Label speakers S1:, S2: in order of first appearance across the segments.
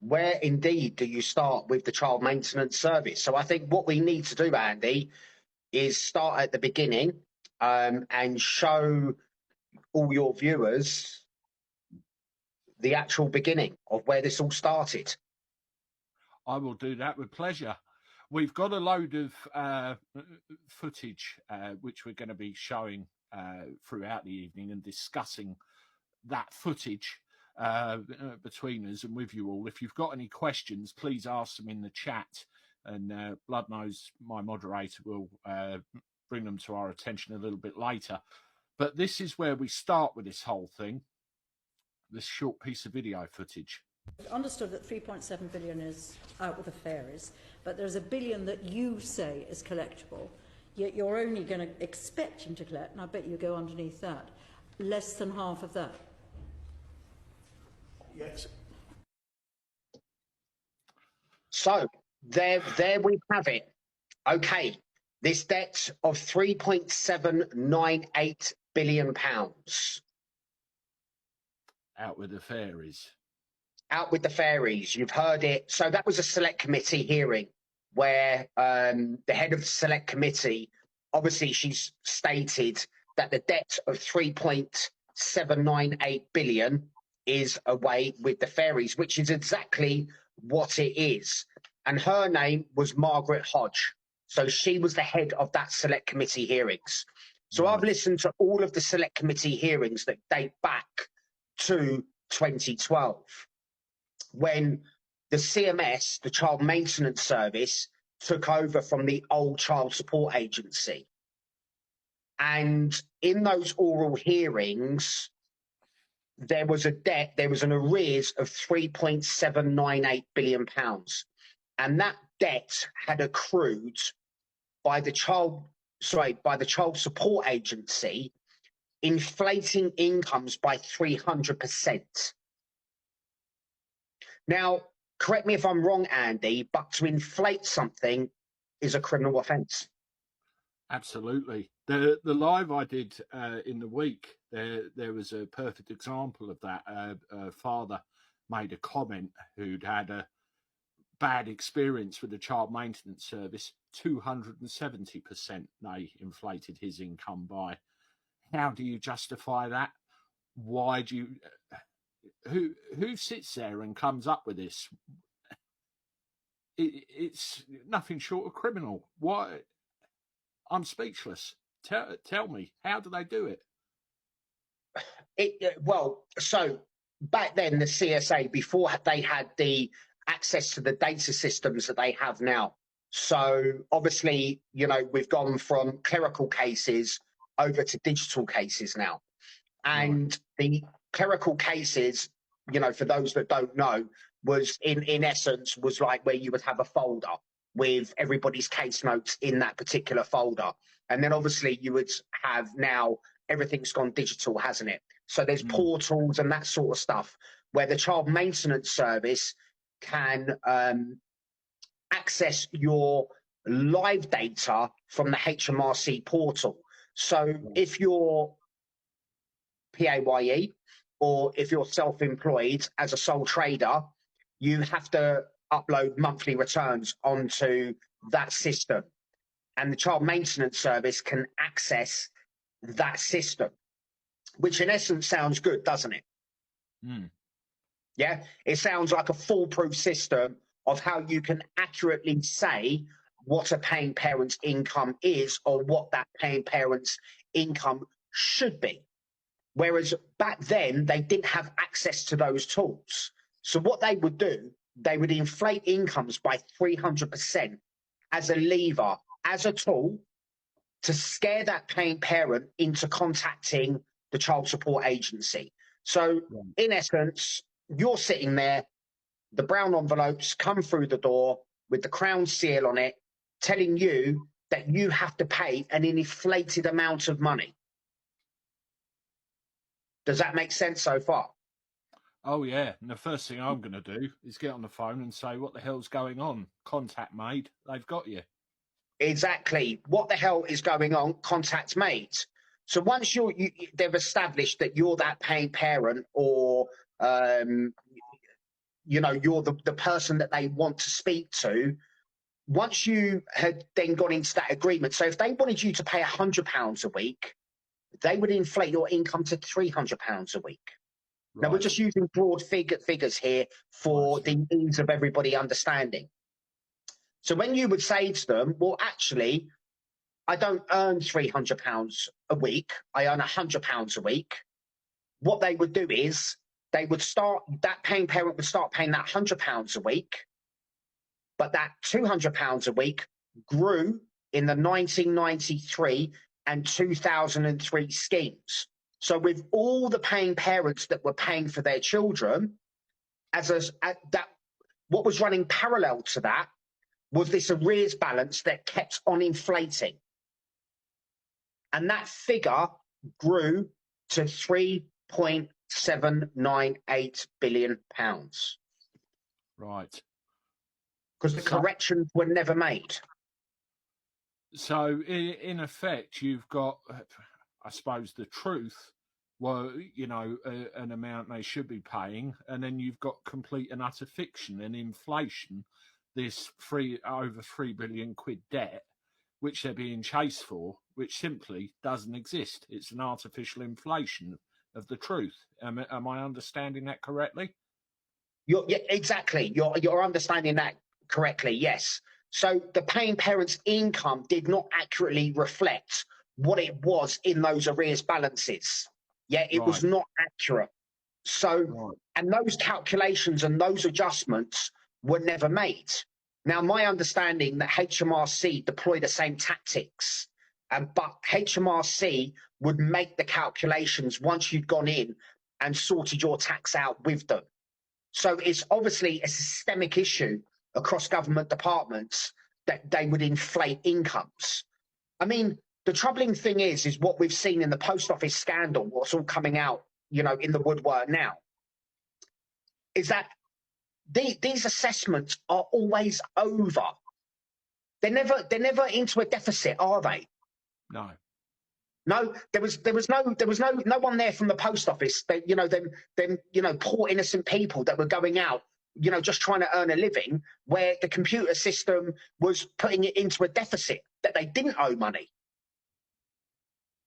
S1: where indeed do you start with the child maintenance service? So I think what we need to do, Andy, is start at the beginning and show all your viewers the actual beginning of where this all started.
S2: I will do that with pleasure. We've got a load of footage which we're going to be showing throughout the evening and discussing that footage between us and with you all. If you've got any questions, please ask them in the chat, and Blood Knows, my moderator, will bring them to our attention a little bit later. But this is where we start with this whole thing, this short piece of video footage.
S3: Understood that 3.7 billion is out with the fairies, but there's $1 billion that you say is collectible, yet you're only going to expect him to collect, and I bet you go underneath that, less than half of that.
S4: Yes.
S1: So there we have it. Okay, this debt of £3.798 billion.
S2: Out with the fairies.
S1: Out with the fairies. You've heard it. So that was a select committee hearing where the head of the select committee, obviously she's stated that the debt of 3.798 billion is away with the fairies, which is exactly what it is. And her name was Margaret Hodge. So she was the head of that select committee hearings. So I've listened to all of the select committee hearings that date back to 2012, when the CMS, the Child Maintenance Service, took over from the old Child Support Agency. And in those oral hearings, there was a debt, there was an arrears of £3.798 billion. And that debt had accrued by the Child Support Agency, inflating incomes by 300%. Now, correct me if I'm wrong, Andy, but to inflate something is a criminal offence.
S2: Absolutely. The live I did in the week, there was a perfect example of that. A father made a comment who'd had a bad experience with the child maintenance service. 270% they inflated his income by. How do you justify that? Why do you... Who sits there and comes up with this? It's nothing short of criminal. Why? I'm speechless. Tell me, how do they do it?
S1: Well, so back then, the CSA, before they had the access to the data systems that they have now. So obviously, you know, we've gone from clerical cases over to digital cases now. And the clerical cases, you know, for those that don't know, was in essence was like where you would have a folder with everybody's case notes in that particular folder. And then obviously you would have now everything's gone digital, hasn't it? So there's portals and that sort of stuff where the child maintenance service can access your live data from the HMRC portal. So if you're PAYE or if you're self-employed as a sole trader, you have to upload monthly returns onto that system. And the child maintenance service can access that system, which in essence sounds good, doesn't it? Yeah, it sounds like a foolproof system of how you can accurately say what a paying parent's income is or what that paying parent's income should be. Whereas back then, they didn't have access to those tools. So what they would do, they would inflate incomes by 300% as a lever, as a tool to scare that paying parent into contacting the child support agency. So in essence, you're sitting there, the brown envelopes come through the door with the crown seal on it, telling you that you have to pay an inflated amount of money. Does that make sense so far?
S2: Oh, yeah. And the first thing I'm going to do is get on the phone and say, what the hell's going on? Contact made. They've got you.
S1: Exactly. What the hell is going on? Contact made. So once they've established that you're that paying parent or, you know, you're the person that they want to speak to, once you had then gone into that agreement, so if they wanted you to pay £100 a week, they would inflate your income to £300 a week.
S2: Right.
S1: Now, we're just using broad figures here for the ease of everybody understanding. So when you would say to them, well, actually, I don't earn £300 a week, I earn £100 a week, what they would do is they would start, that paying parent would start paying that £100 a week, but that £200 a week grew in the 1993 and 2003 schemes. So with all the paying parents that were paying for their children, what was running parallel to that was this arrears balance that kept on inflating. And that figure grew to £3.798 billion.
S2: Right.
S1: Because the corrections were never made.
S2: So in effect, you've got, I suppose, the truth, well, you know, an amount they should be paying, and then you've got complete and utter fiction and inflation, this over £3 billion debt, which they're being chased for, which simply doesn't exist. It's an artificial inflation of the truth. Am I understanding that correctly?
S1: Yeah, exactly. You're understanding that correctly, yes. So the paying parents' income did not accurately reflect what it was in those arrears balances. Yeah, it was not accurate. So, and those calculations and those adjustments were never made. Now, my understanding that HMRC deploy the same tactics, but HMRC would make the calculations once you'd gone in and sorted your tax out with them. So it's obviously a systemic issue across government departments that they would inflate incomes. I mean, the troubling thing is what we've seen in the post office scandal, what's all coming out, you know, in the woodwork now, is that these assessments are always over. They're never into a deficit, are they?
S2: No.
S1: No, there was no one there from the post office. They, you know, them poor innocent people that were going out, you know, just trying to earn a living, where the computer system was putting it into a deficit that they didn't owe money.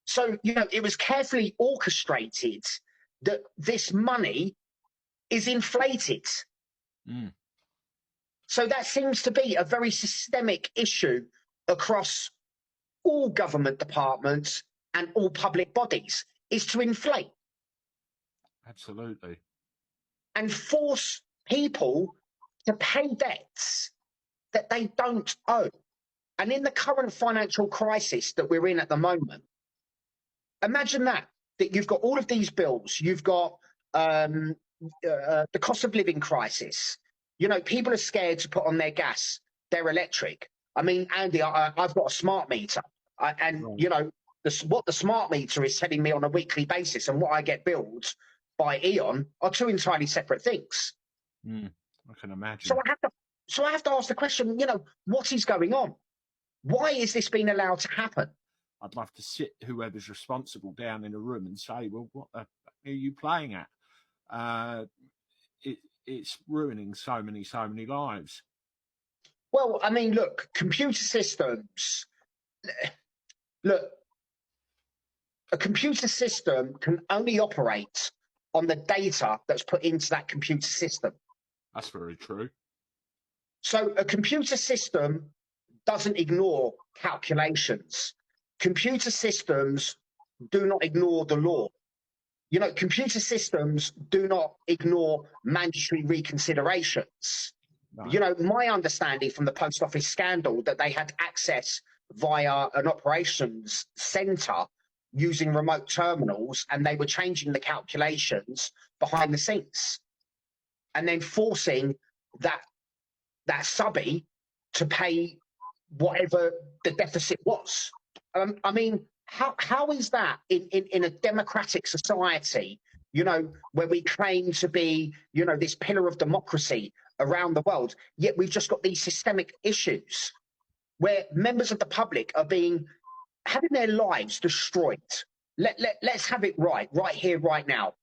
S1: So, you know, it was carefully orchestrated that this money is inflated.
S2: Mm.
S1: So that seems to be a very systemic issue across all government departments and all public bodies, is to inflate.
S2: Absolutely.
S1: And force people to pay debts that they don't owe. And in the current financial crisis that we're in at the moment, imagine that you've got all of these bills, you've got the cost of living crisis. You know, people are scared to put on their gas, their electric. I mean, Andy, I've got a smart meter, you know, what the smart meter is telling me on a weekly basis and what I get billed by Eon are two entirely separate things.
S2: I can imagine.
S1: So I have to ask the question, you know, what is going on? Why is this being allowed to happen?
S2: I'd love to sit whoever's responsible down in a room and say, well, what are you playing at? It's ruining so many lives.
S1: Well, I mean, look, computer systems, look, a computer system can only operate on the data that's put into that computer system.
S2: That's very true.
S1: So a computer system doesn't ignore calculations. Computer systems do not ignore the law. You know, computer systems do not ignore mandatory reconsiderations. No. You know, my understanding from the post office scandal that they had access via an operations centre using remote terminals, and they were changing the calculations behind the scenes and then forcing that subby to pay whatever the deficit was. I mean, how is that in a democratic society, you know, where we claim to be, you know, this pillar of democracy around the world, yet we've just got these systemic issues where members of the public are having their lives destroyed. Let's have it right here, right now.